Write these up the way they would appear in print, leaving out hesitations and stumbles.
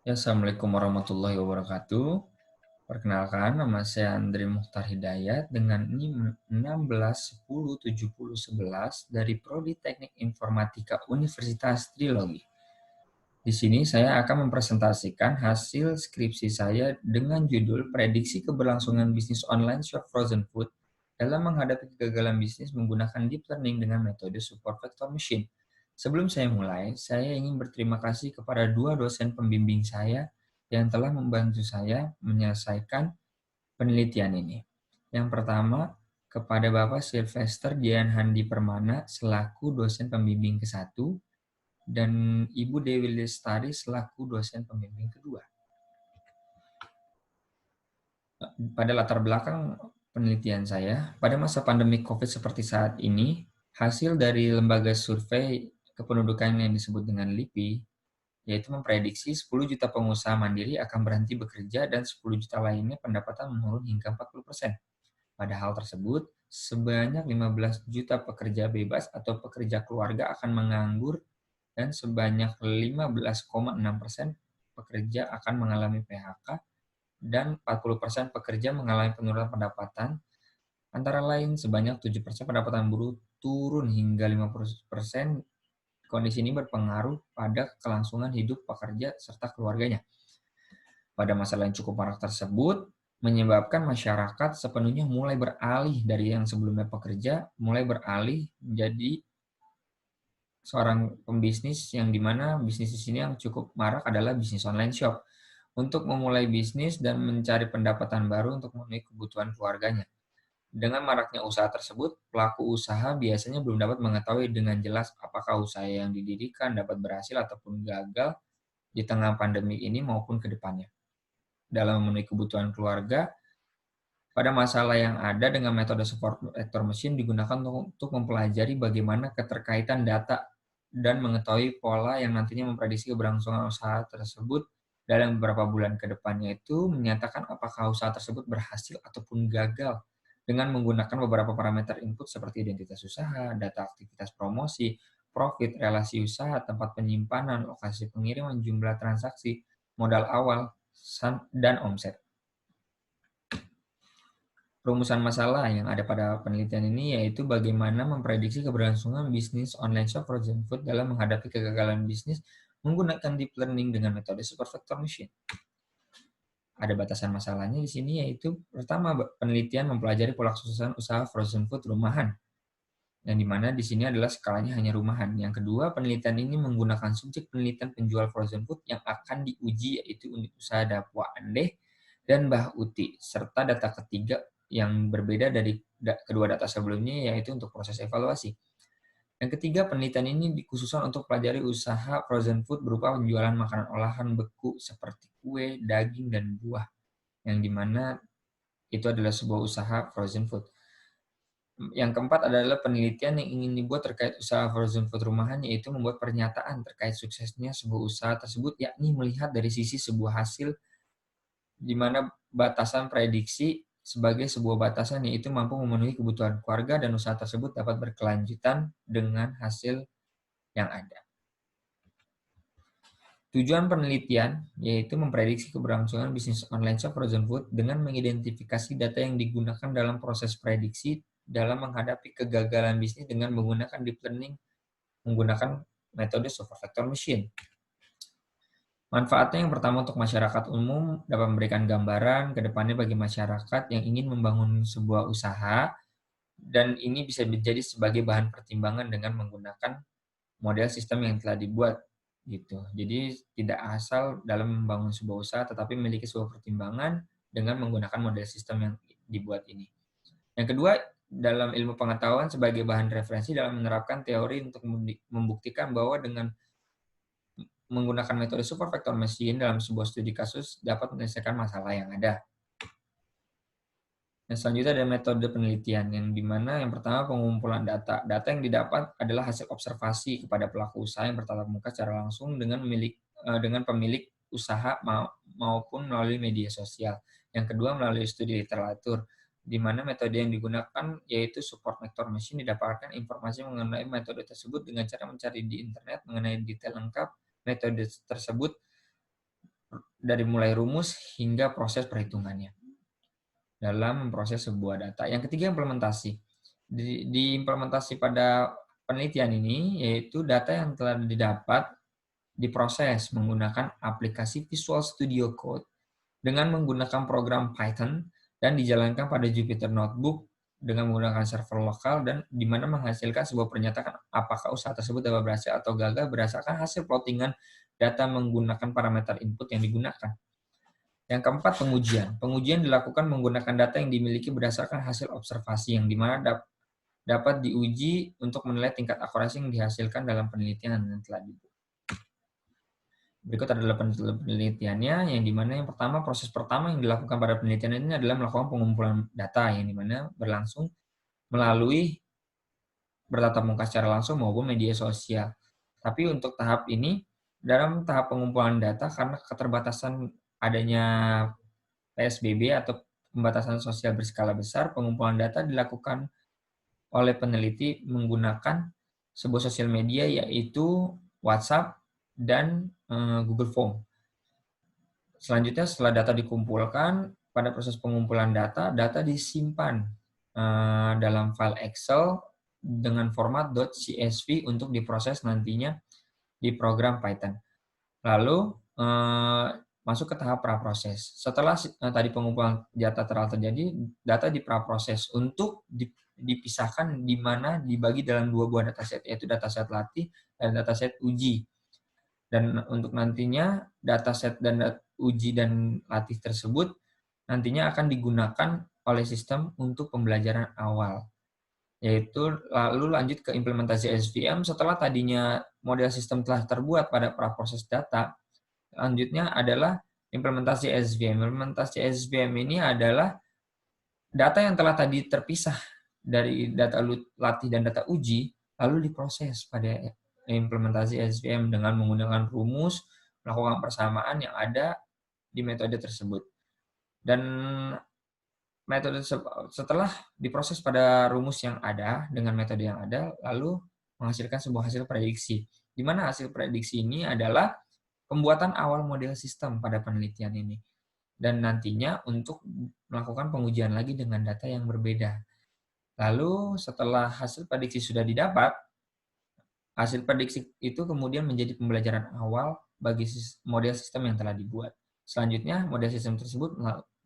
Ya, Assalamualaikum warahmatullahi wabarakatuh. Perkenalkan, nama saya Andre Mukhtar Hidayat dengan NIM 16107011 dari Prodi Teknik Informatika Universitas Trilogi. Di sini saya akan mempresentasikan hasil skripsi saya dengan judul Prediksi Keberlangsungan Bisnis Online Shop Frozen Food dalam menghadapi kegagalan bisnis menggunakan deep learning dengan metode support vector machine. Sebelum saya mulai, saya ingin berterima kasih kepada dua dosen pembimbing saya yang telah membantu saya menyelesaikan penelitian ini. Yang pertama, kepada Bapak Sylvester Dian Handi Permana selaku dosen pembimbing ke-1 dan Ibu Dewi Lestari selaku dosen pembimbing kedua. Pada latar belakang penelitian saya, pada masa pandemi COVID seperti saat ini, hasil dari lembaga survei kependudukan yang disebut dengan LIPI, yaitu memprediksi 10 juta pengusaha mandiri akan berhenti bekerja dan 10 juta lainnya pendapatan menurun hingga 40%. Pada hal tersebut, sebanyak 15 juta pekerja bebas atau pekerja keluarga akan menganggur dan sebanyak 15,6% pekerja akan mengalami PHK dan 40% pekerja mengalami penurunan pendapatan. Antara lain, sebanyak 7% pendapatan buruh turun hingga 50%. Kondisi ini berpengaruh pada kelangsungan hidup pekerja serta keluarganya. Pada masalah yang cukup marak tersebut, menyebabkan masyarakat sepenuhnya mulai beralih dari yang sebelumnya pekerja, mulai beralih menjadi seorang pembisnis yang dimana bisnis di sini yang cukup marak adalah bisnis online shop. Untuk memulai bisnis dan mencari pendapatan baru untuk memenuhi kebutuhan keluarganya. Dengan maraknya usaha tersebut, pelaku usaha biasanya belum dapat mengetahui dengan jelas apakah usaha yang didirikan dapat berhasil ataupun gagal di tengah pandemi ini maupun ke depannya. Dalam memenuhi kebutuhan keluarga, pada masalah yang ada dengan metode support vector machine digunakan untuk mempelajari bagaimana keterkaitan data dan mengetahui pola yang nantinya memprediksi keberlangsungan usaha tersebut dalam beberapa bulan ke depannya itu menyatakan apakah usaha tersebut berhasil ataupun gagal dengan menggunakan beberapa parameter input seperti identitas usaha, data aktivitas promosi, profit, relasi usaha, tempat penyimpanan, lokasi pengiriman, jumlah transaksi, modal awal, dan omset. Rumusan masalah yang ada pada penelitian ini yaitu bagaimana memprediksi keberlangsungan bisnis online shop frozen food dalam menghadapi kegagalan bisnis menggunakan deep learning dengan metode super vector machine. Ada batasan masalahnya di sini yaitu pertama penelitian mempelajari pola kesuksesan usaha frozen food rumahan yang dimana di sini adalah skalanya hanya rumahan. Yang kedua, penelitian ini menggunakan subjek penelitian penjual frozen food yang akan diuji yaitu unit usaha Dapwa Andeh dan Mbah Uti serta data ketiga yang berbeda dari kedua data sebelumnya yaitu untuk proses evaluasi. Yang ketiga, penelitian ini dikhususkan untuk pelajari usaha frozen food berupa penjualan makanan olahan beku seperti kue, daging, dan buah, yang dimana itu adalah sebuah usaha frozen food. Yang keempat adalah penelitian yang ingin dibuat terkait usaha frozen food rumahan, yaitu membuat pernyataan terkait suksesnya sebuah usaha tersebut, yakni melihat dari sisi sebuah hasil di mana batasan prediksi sebagai sebuah batasan yaitu mampu memenuhi kebutuhan keluarga dan usaha tersebut dapat berkelanjutan dengan hasil yang ada. Tujuan penelitian yaitu memprediksi keberlangsungan bisnis online shop frozen food dengan mengidentifikasi data yang digunakan dalam proses prediksi dalam menghadapi kegagalan bisnis dengan menggunakan deep learning menggunakan metode super vector machine. Manfaatnya yang pertama untuk masyarakat umum dapat memberikan gambaran ke depannya bagi masyarakat yang ingin membangun sebuah usaha dan ini bisa menjadi sebagai bahan pertimbangan dengan menggunakan model sistem yang telah dibuat gitu. Jadi tidak asal dalam membangun sebuah usaha tetapi memiliki sebuah pertimbangan dengan menggunakan model sistem yang dibuat ini. Yang kedua, dalam ilmu pengetahuan sebagai bahan referensi dalam menerapkan teori untuk membuktikan bahwa dengan menggunakan metode super vector machine dalam sebuah studi kasus dapat menyelesaikan masalah yang ada. Yang selanjutnya ada metode penelitian yang dimana yang pertama pengumpulan data. Data yang didapat adalah hasil observasi kepada pelaku usaha yang bertatap muka secara langsung dengan pemilik usaha maupun melalui media sosial. Yang kedua melalui studi literatur, di mana metode yang digunakan yaitu support vector machine didapatkan informasi mengenai metode tersebut dengan cara mencari di internet mengenai detail lengkap metode tersebut dari mulai rumus hingga proses perhitungannya dalam memproses sebuah data. Yang ketiga, implementasi. Di implementasi pada penelitian ini, yaitu data yang telah didapat diproses menggunakan aplikasi Visual Studio Code dengan menggunakan program Python dan dijalankan pada Jupyter Notebook dengan menggunakan server lokal dan di mana menghasilkan sebuah pernyataan apakah usaha tersebut dapat berhasil atau gagal berdasarkan hasil plottingan data menggunakan parameter input yang digunakan. Yang keempat, pengujian. Pengujian dilakukan menggunakan data yang dimiliki berdasarkan hasil observasi yang dimana dapat diuji untuk menilai tingkat akurasi yang dihasilkan dalam penelitian yang telah dibuat. Berikut adalah penelitiannya, yang dimana yang pertama, proses pertama yang dilakukan pada penelitian ini adalah melakukan pengumpulan data, yang dimana berlangsung melalui bertatap muka secara langsung maupun media sosial. Tapi untuk tahap ini, dalam tahap pengumpulan data, karena keterbatasan adanya PSBB atau pembatasan sosial berskala besar, pengumpulan data dilakukan oleh peneliti menggunakan sebuah sosial media yaitu WhatsApp dan Google Form. Selanjutnya setelah data dikumpulkan, pada proses pengumpulan data, data disimpan dalam file Excel dengan format .csv untuk diproses nantinya di program Python. Lalu masuk ke tahap praproses. Setelah tadi pengumpulan data telah terjadi, data dipraproses untuk dipisahkan di mana dibagi dalam dua buah dataset, yaitu dataset latih dan dataset uji. Dan untuk nantinya dataset dan uji dan latih tersebut nantinya akan digunakan oleh sistem untuk pembelajaran awal. Yaitu lalu lanjut ke implementasi SVM setelah tadinya model sistem telah terbuat pada praproses data. Selanjutnya adalah implementasi SVM. Implementasi SVM ini adalah data yang telah tadi terpisah dari data latih dan data uji, lalu diproses pada implementasi SVM dengan menggunakan rumus, melakukan persamaan yang ada di metode tersebut. Dan metode setelah diproses pada rumus yang ada, dengan metode yang ada, lalu menghasilkan sebuah hasil prediksi. Di mana hasil prediksi ini adalah pembuatan awal model sistem pada penelitian ini. Dan nantinya untuk melakukan pengujian lagi dengan data yang berbeda. Lalu setelah hasil prediksi sudah didapat, hasil prediksi itu kemudian menjadi pembelajaran awal bagi model sistem yang telah dibuat. Selanjutnya, model sistem tersebut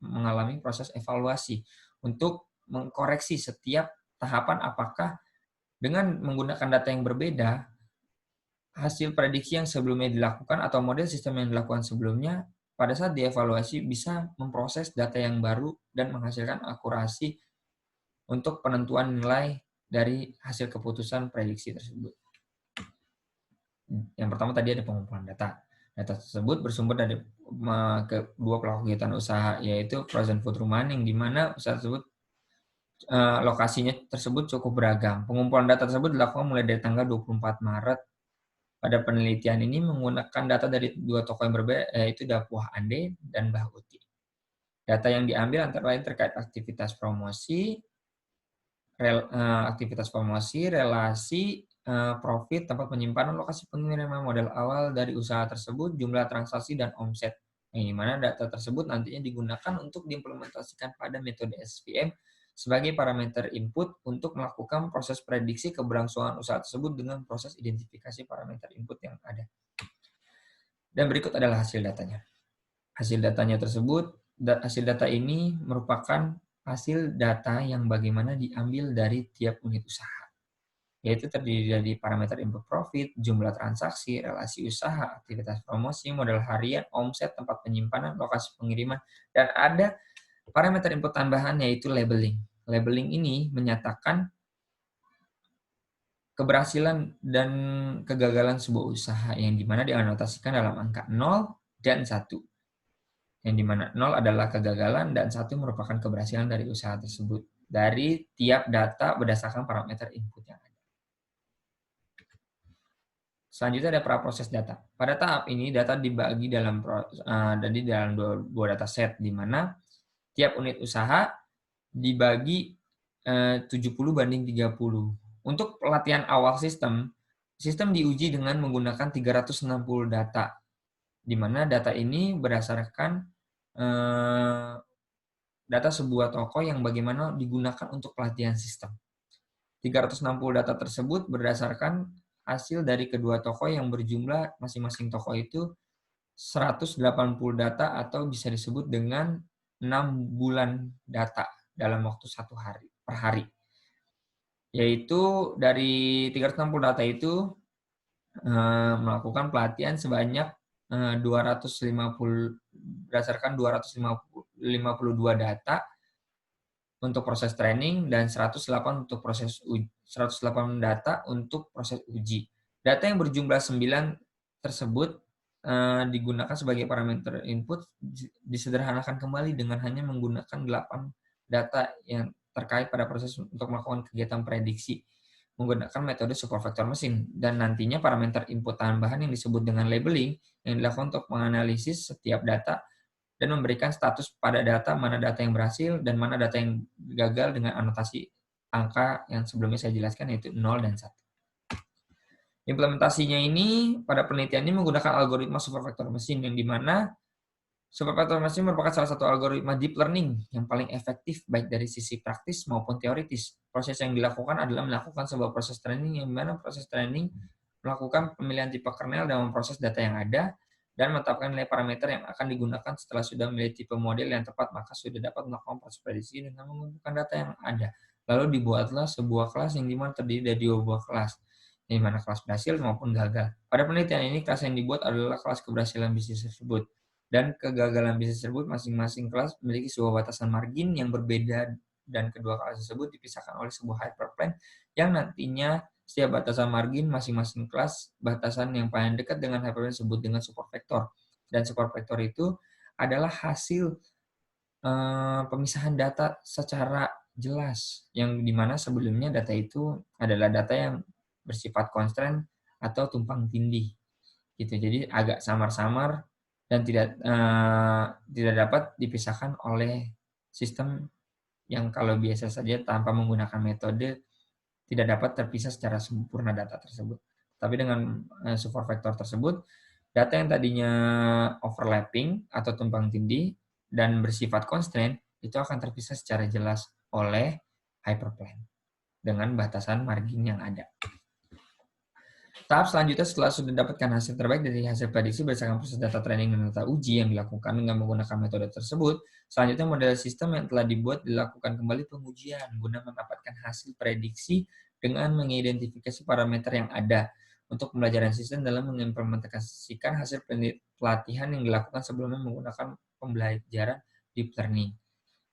mengalami proses evaluasi untuk mengkoreksi setiap tahapan apakah dengan menggunakan data yang berbeda, hasil prediksi yang sebelumnya dilakukan atau model sistem yang dilakukan sebelumnya pada saat dievaluasi bisa memproses data yang baru dan menghasilkan akurasi untuk penentuan nilai dari hasil keputusan prediksi tersebut. Yang pertama tadi ada pengumpulan data. Data tersebut bersumber dari kedua pelaku kegiatan usaha, yaitu frozen food rumahan, yang dimana usaha tersebut lokasinya tersebut cukup beragam. Pengumpulan data tersebut dilakukan mulai dari tanggal 24 Maret. Pada penelitian ini menggunakan data dari dua toko yang berbeda, yaitu Dapuah Ande dan Mbah Uti. Data yang diambil antara lain terkait aktivitas promosi, relasi, profit, tempat penyimpanan, lokasi pengiriman modal awal dari usaha tersebut, jumlah transaksi, dan omset. Yang dimana data tersebut nantinya digunakan untuk diimplementasikan pada metode SVM sebagai parameter input untuk melakukan proses prediksi keberlangsungan usaha tersebut dengan proses identifikasi parameter input yang ada. Dan berikut adalah hasil datanya. Hasil data ini merupakan hasil data yang bagaimana diambil dari tiap unit usaha, yaitu terdiri dari parameter input profit, jumlah transaksi, relasi usaha, aktivitas promosi, modal harian, omset, tempat penyimpanan, lokasi pengiriman, dan ada parameter input tambahan yaitu labeling. Labeling ini menyatakan keberhasilan dan kegagalan sebuah usaha yang dimana dianotasikan dalam angka 0 dan 1. Yang dimana 0 adalah kegagalan dan 1 merupakan keberhasilan dari usaha tersebut dari tiap data berdasarkan parameter input yang ada. Selanjutnya ada praproses data. Pada tahap ini data dibagi dalam dua dataset, di mana tiap unit usaha dibagi 70/30. Untuk pelatihan awal sistem diuji dengan menggunakan 360 data di mana data ini berdasarkan data sebuah toko yang bagaimana digunakan untuk pelatihan sistem. 360 data tersebut berdasarkan hasil dari kedua toko yang berjumlah masing-masing toko itu 180 data atau bisa disebut dengan 6 bulan data dalam waktu 1 hari per hari. Yaitu dari 360 data itu melakukan pelatihan sebanyak 250 berdasarkan 252 data untuk proses training dan 108 untuk proses 108 data untuk proses uji. Data yang berjumlah 9 tersebut digunakan sebagai parameter input disederhanakan kembali dengan hanya menggunakan 8 data yang terkait pada proses untuk melakukan kegiatan prediksi menggunakan metode support vector mesin dan nantinya parameter input tambahan yang disebut dengan labeling yang dilakukan untuk menganalisis setiap data dan memberikan status pada data mana data yang berhasil dan mana data yang gagal dengan anotasi angka yang sebelumnya saya jelaskan yaitu 0 dan 1. Implementasinya ini pada penelitian ini menggunakan algoritma super vector machine yang dimana super vector machine merupakan salah satu algoritma deep learning yang paling efektif baik dari sisi praktis maupun teoritis. Proses yang dilakukan adalah melakukan sebuah proses training yang dimana proses training melakukan pemilihan tipe kernel dan memproses data yang ada dan menetapkan nilai parameter yang akan digunakan setelah sudah memilih tipe model yang tepat maka sudah dapat melakukan proses prediksi dengan menggunakan data yang ada. Lalu dibuatlah sebuah kelas yang dimana terdiri dari 2 buah kelas di mana kelas berhasil maupun gagal. Pada penelitian ini, kelas yang dibuat adalah kelas keberhasilan bisnis tersebut. Dan kegagalan bisnis tersebut masing-masing kelas memiliki sebuah batasan margin yang berbeda dan kedua kelas tersebut dipisahkan oleh sebuah hyperplane yang nantinya setiap batasan margin masing-masing kelas batasan yang paling dekat dengan hyperplane disebut dengan support vector. Dan support vector itu adalah hasil pemisahan data secara jelas yang dimana sebelumnya data itu adalah data yang bersifat constraint atau tumpang tindih gitu. Jadi agak samar-samar dan tidak dapat dipisahkan oleh sistem yang kalau biasa saja tanpa menggunakan metode tidak dapat terpisah secara sempurna data tersebut. Tapi dengan support vector tersebut, data yang tadinya overlapping atau tumpang tindih dan bersifat constraint itu akan terpisah secara jelas oleh hyperplane dengan batasan margin yang ada. Tahap selanjutnya setelah sudah mendapatkan hasil terbaik dari hasil prediksi berdasarkan proses data training dan data uji yang dilakukan dengan menggunakan metode tersebut, selanjutnya model sistem yang telah dibuat dilakukan kembali pengujian guna mendapatkan hasil prediksi dengan mengidentifikasi parameter yang ada untuk pembelajaran sistem dalam mengimplementasikan hasil pelatihan yang dilakukan sebelumnya menggunakan pembelajaran deep learning.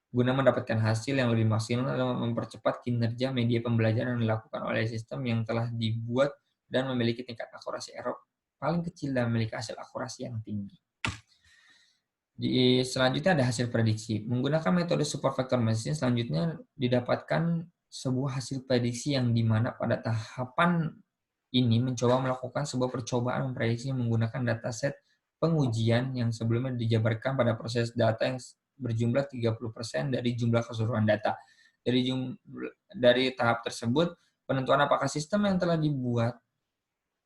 Guna mendapatkan hasil yang lebih maksimal dalam mempercepat kinerja media pembelajaran yang dilakukan oleh sistem yang telah dibuat dan memiliki tingkat akurasi error paling kecil dan memiliki hasil akurasi yang tinggi. Selanjutnya ada hasil prediksi. Menggunakan metode support vector machine selanjutnya didapatkan sebuah hasil prediksi yang dimana pada tahapan ini mencoba melakukan sebuah percobaan memprediksi menggunakan dataset pengujian yang sebelumnya dijabarkan pada proses data yang berjumlah 30% dari jumlah keseluruhan data. Dari tahap tersebut, penentuan apakah sistem yang telah dibuat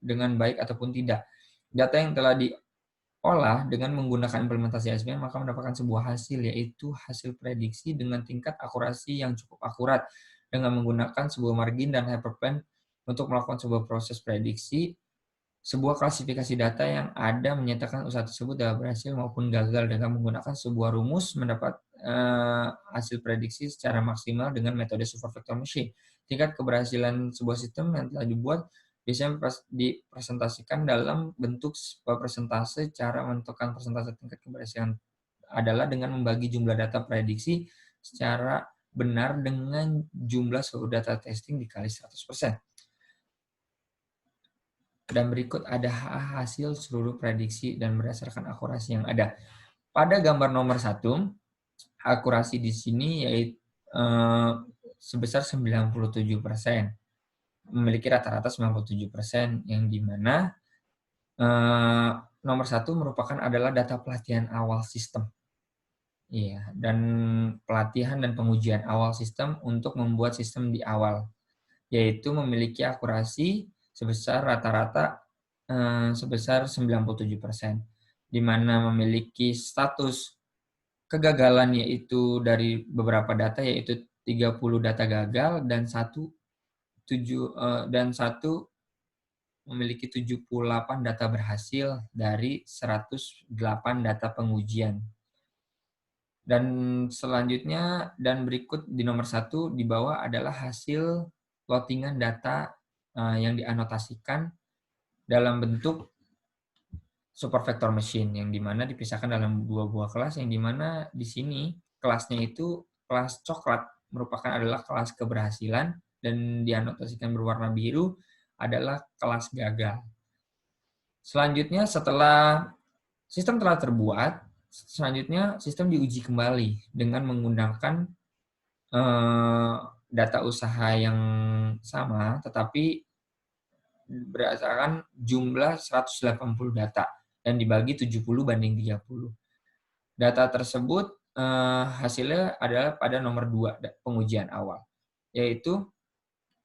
dengan baik ataupun tidak. Data yang telah diolah dengan menggunakan implementasi SVM maka mendapatkan sebuah hasil, yaitu hasil prediksi dengan tingkat akurasi yang cukup akurat dengan menggunakan sebuah margin dan hyperplane untuk melakukan sebuah proses prediksi. Sebuah klasifikasi data yang ada menyatakan usaha tersebut telah berhasil maupun gagal dengan menggunakan sebuah rumus mendapat hasil prediksi secara maksimal dengan metode super vector machine. Tingkat keberhasilan sebuah sistem yang telah dibuat biasanya dipresentasikan dalam bentuk persentase. Cara menentukan persentase tingkat keberhasilan adalah dengan membagi jumlah data prediksi secara benar dengan jumlah seluruh data testing dikali 100%. Dan berikut ada hasil seluruh prediksi dan berdasarkan akurasi yang ada. Pada gambar nomor 1, akurasi di sini yaitu sebesar 97%. Memiliki rata-rata 97% yang dimana nomor 1 merupakan adalah data pelatihan awal sistem. Iya, dan pelatihan dan pengujian awal sistem untuk membuat sistem di awal, yaitu memiliki akurasi sebesar rata-rata sebesar 97%. di mana memiliki status kegagalan yaitu dari beberapa data, yaitu 30 data gagal dan satu memiliki 78 data berhasil dari 108 data pengujian. Dan selanjutnya dan berikut di nomor 1 di bawah adalah hasil plottingan data yang dianotasikan dalam bentuk super vector machine, yang dimana dipisahkan dalam 2 buah kelas, yang dimana di sini kelasnya itu kelas coklat adalah kelas keberhasilan dan dianotasikan berwarna biru adalah kelas gagal. Selanjutnya setelah sistem telah terbuat, selanjutnya sistem diuji kembali dengan menggunakan data usaha yang sama, tetapi berdasarkan jumlah 180 data dan dibagi 70/30. Data tersebut hasilnya adalah pada nomor 2 pengujian awal, yaitu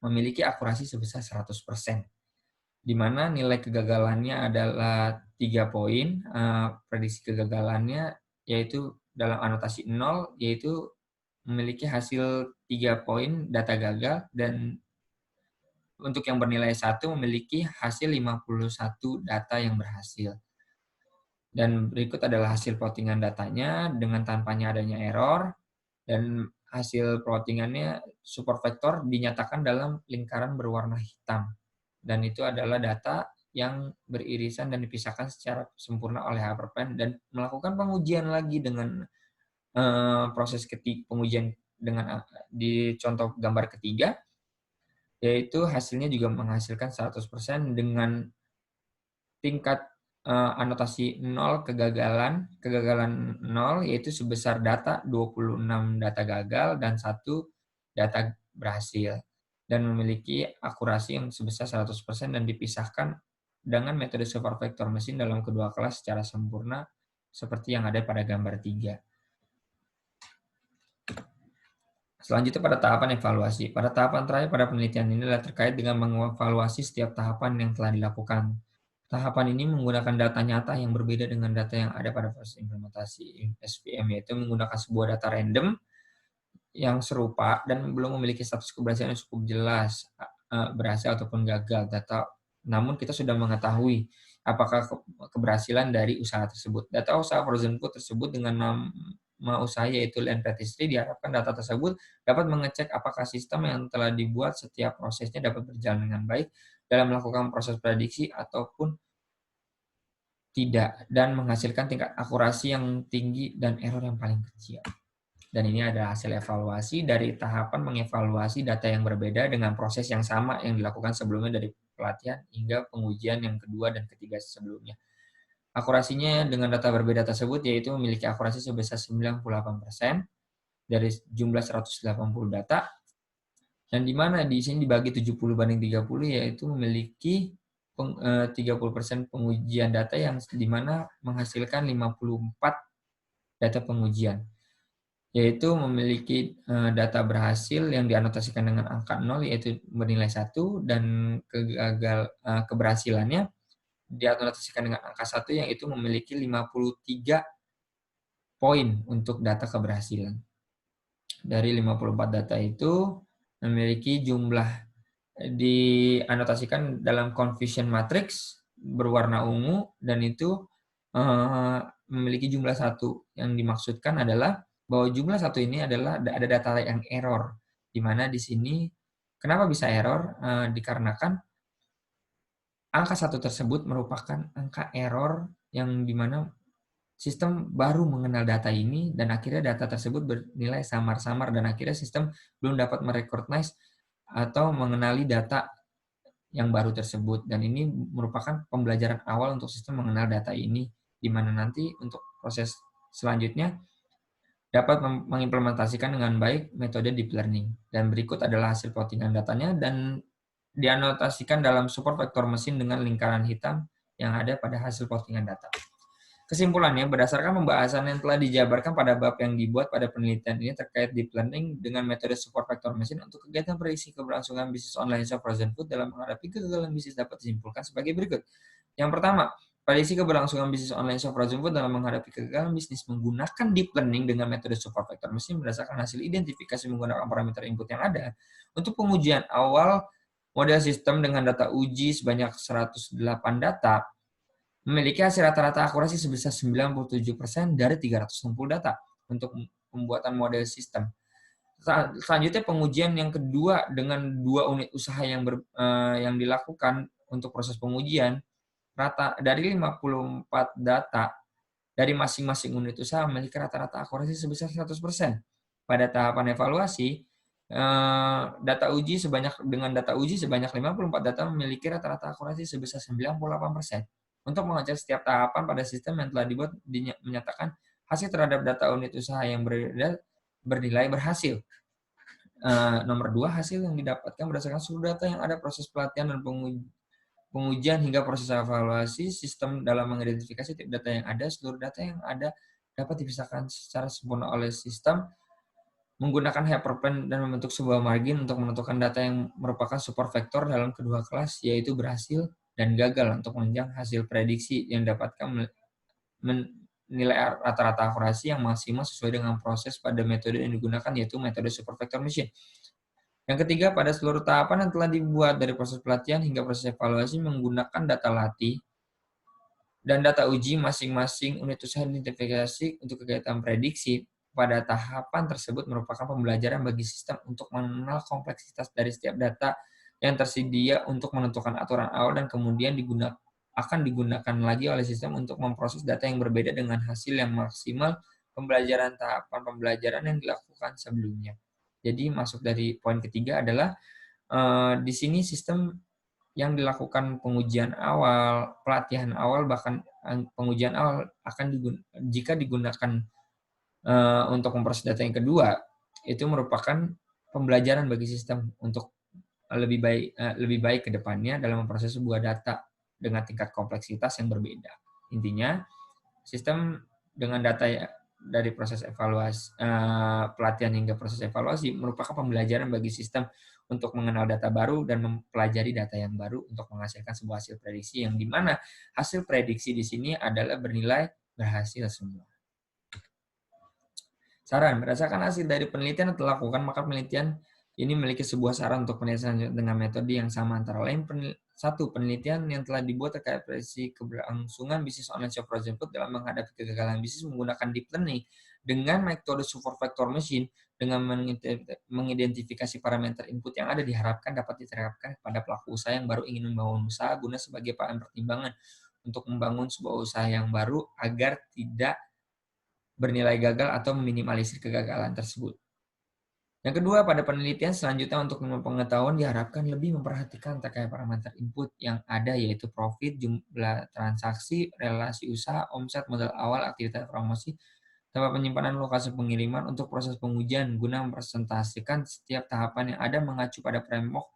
memiliki akurasi sebesar 100%, di mana nilai kegagalannya adalah 3 poin, prediksi kegagalannya yaitu dalam anotasi 0, yaitu memiliki hasil 3 poin data gagal, dan untuk yang bernilai 1 memiliki hasil 51 data yang berhasil. Dan berikut adalah hasil plottingan datanya dengan tanpanya adanya error, dan hasil plottingannya super vector dinyatakan dalam lingkaran berwarna hitam. Dan itu adalah data yang beririsan dan dipisahkan secara sempurna oleh Hyperplan dan melakukan pengujian lagi dengan proses pengujian dengan di contoh gambar ketiga, yaitu hasilnya juga menghasilkan 100% dengan tingkat anotasi 0 kegagalan 0, yaitu sebesar data 26 data gagal dan 1 data berhasil, dan memiliki akurasi yang sebesar 100% dan dipisahkan dengan metode super vector machine dalam kedua kelas secara sempurna seperti yang ada pada gambar 3. Selanjutnya pada tahapan evaluasi. Pada tahapan terakhir pada penelitian ini adalah terkait dengan mengevaluasi setiap tahapan yang telah dilakukan. Tahapan ini menggunakan data nyata yang berbeda dengan data yang ada pada proses implementasi SVM, yaitu menggunakan sebuah data random yang serupa dan belum memiliki status keberhasilan yang cukup jelas, berhasil ataupun gagal data. Namun kita sudah mengetahui apakah keberhasilan dari usaha tersebut. Data usaha frozen food tersebut dengan nama usaha yaitu Land Pastry, diharapkan data tersebut dapat mengecek apakah sistem yang telah dibuat setiap prosesnya dapat berjalan dengan baik dalam melakukan proses prediksi ataupun tidak, dan menghasilkan tingkat akurasi yang tinggi dan error yang paling kecil. Dan ini adalah hasil evaluasi dari tahapan mengevaluasi data yang berbeda dengan proses yang sama yang dilakukan sebelumnya dari pelatihan hingga pengujian yang kedua dan ketiga sebelumnya. Akurasinya dengan data berbeda tersebut yaitu memiliki akurasi sebesar 98% dari jumlah 180 data, dan di mana di sini dibagi 70/30, yaitu memiliki 30% pengujian data yang di mana menghasilkan 54 data pengujian, yaitu memiliki data berhasil yang dianotasikan dengan angka 0 yaitu bernilai 1, dan keberhasilannya dianotasikan dengan angka 1 yang itu memiliki 53 poin untuk data keberhasilan. Dari 54 data itu memiliki jumlah dianotasikan dalam confusion matrix berwarna ungu, dan itu memiliki jumlah 1. Yang dimaksudkan adalah bahwa jumlah 1 ini adalah ada data yang error, di mana di sini kenapa bisa error? Dikarenakan angka 1 tersebut merupakan angka error yang di mana sistem baru mengenal data ini, dan akhirnya data tersebut bernilai samar-samar, dan akhirnya sistem belum dapat merecognize atau mengenali data yang baru tersebut. Dan ini merupakan pembelajaran awal untuk sistem mengenal data ini, di mana nanti untuk proses selanjutnya dapat mengimplementasikan dengan baik metode deep learning. Dan berikut adalah hasil plottingan datanya dan dianotasikan dalam support vector mesin dengan lingkaran hitam yang ada pada hasil plottingan data. Kesimpulannya, berdasarkan pembahasan yang telah dijabarkan pada bab yang dibuat pada penelitian ini terkait deep learning dengan metode support vector machine untuk kegiatan prediksi keberlangsungan bisnis online shop frozen food dalam menghadapi kegagalan bisnis dapat disimpulkan sebagai berikut. Yang pertama, Prediksi keberlangsungan bisnis online software Jumbo dalam menghadapi kegagalan bisnis menggunakan deep learning dengan metode super vector machine berdasarkan hasil identifikasi menggunakan parameter input yang ada. Untuk pengujian awal model sistem dengan data uji sebanyak 108 data, memiliki hasil rata-rata akurasi sebesar 97% dari 360 data untuk pembuatan model sistem. Selanjutnya pengujian yang kedua dengan 2 unit usaha yang dilakukan untuk proses pengujian, rata dari 54 data dari masing-masing unit usaha memiliki rata-rata akurasi sebesar 100%. Pada tahapan evaluasi, data uji sebanyak 54 data memiliki rata-rata akurasi sebesar 98%. Untuk mengecek setiap tahapan pada sistem yang telah dibuat menyatakan hasil terhadap data unit usaha yang beredar bernilai berhasil. Nomor 2, hasil yang didapatkan berdasarkan seluruh data yang ada proses pelatihan dan pengujian hingga proses evaluasi sistem dalam mengidentifikasi tiap data yang ada. Seluruh data yang ada dapat dipisahkan secara sempurna oleh sistem menggunakan hyperplan dan membentuk sebuah margin untuk menentukan data yang merupakan super vektor dalam kedua kelas, yaitu berhasil dan gagal untuk menunjang hasil prediksi yang dapatkan menilai rata-rata akurasi yang maksimal sesuai dengan proses pada metode yang digunakan, yaitu metode super vector machine. Yang ketiga, pada seluruh tahapan yang telah dibuat dari proses pelatihan hingga proses evaluasi menggunakan data latih dan data uji masing-masing unit usaha identifikasi untuk kegiatan prediksi. Pada tahapan tersebut merupakan pembelajaran bagi sistem untuk mengenal kompleksitas dari setiap data yang tersedia untuk menentukan aturan awal dan kemudian akan digunakan lagi oleh sistem untuk memproses data yang berbeda dengan hasil yang maksimal pembelajaran tahapan pembelajaran yang dilakukan sebelumnya. Jadi masuk dari poin ketiga adalah di sini sistem yang dilakukan pengujian awal, pelatihan awal, bahkan pengujian awal jika digunakan untuk memproses data yang kedua, itu merupakan pembelajaran bagi sistem untuk lebih baik ke depannya dalam memproses sebuah data dengan tingkat kompleksitas yang berbeda. Intinya, sistem dengan data dari proses evaluasi, pelatihan hingga proses evaluasi merupakan pembelajaran bagi sistem untuk mengenal data baru dan mempelajari data yang baru untuk menghasilkan sebuah hasil prediksi yang dimana hasil prediksi di sini adalah bernilai berhasil semua. Saran, berdasarkan hasil dari penelitian yang telah dilakukan, maka penelitian ini memiliki sebuah saran untuk penelitian dengan metode yang sama, antara lain satu, penelitian yang telah dibuat terkait prediksi keberlangsungan bisnis online software Jumbo dalam menghadapi kegagalan bisnis menggunakan deep learning dengan metode super vector machine dengan mengidentifikasi parameter input yang ada diharapkan dapat diterapkan pada pelaku usaha yang baru ingin membangun usaha guna sebagai bahan pertimbangan untuk membangun sebuah usaha yang baru agar tidak bernilai gagal atau meminimalisir kegagalan tersebut. Yang kedua, pada penelitian selanjutnya untuk pengetahuan diharapkan lebih memperhatikan terkait parameter input yang ada, yaitu profit, jumlah transaksi, relasi usaha, omset, modal awal, aktivitas promosi, tempat penyimpanan, lokasi pengiriman untuk proses pengujian guna mempresentasikan setiap tahapan yang ada mengacu pada framework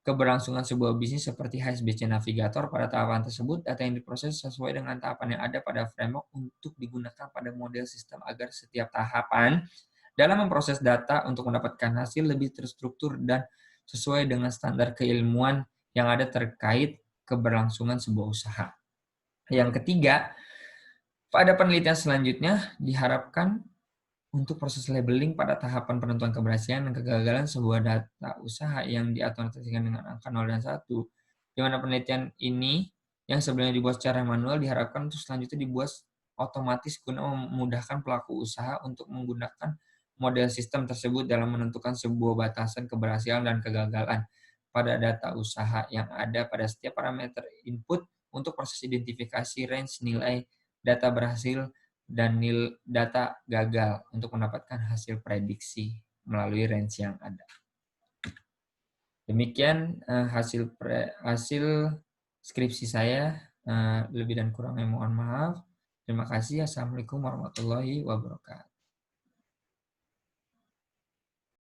keberlangsungan sebuah bisnis seperti HSBC Navigator. Pada tahapan tersebut, data yang diproses sesuai dengan tahapan yang ada pada framework untuk digunakan pada model sistem agar setiap tahapan dalam memproses data untuk mendapatkan hasil lebih terstruktur dan sesuai dengan standar keilmuan yang ada terkait keberlangsungan sebuah usaha. Yang ketiga, pada penelitian selanjutnya diharapkan untuk proses labeling pada tahapan penentuan keberhasilan dan kegagalan sebuah data usaha yang diautomatisasikan dengan angka 0 dan 1, di mana penelitian ini yang sebelumnya dibuat secara manual diharapkan untuk selanjutnya dibuat otomatis guna memudahkan pelaku usaha untuk menggunakan model sistem tersebut dalam menentukan sebuah batasan keberhasilan dan kegagalan pada data usaha yang ada pada setiap parameter input untuk proses identifikasi range nilai data berhasil dan data gagal untuk mendapatkan hasil prediksi melalui range yang ada. Demikian hasil skripsi saya. Lebih dan kurangnya mohon maaf. Terima kasih. Assalamualaikum warahmatullahi wabarakatuh.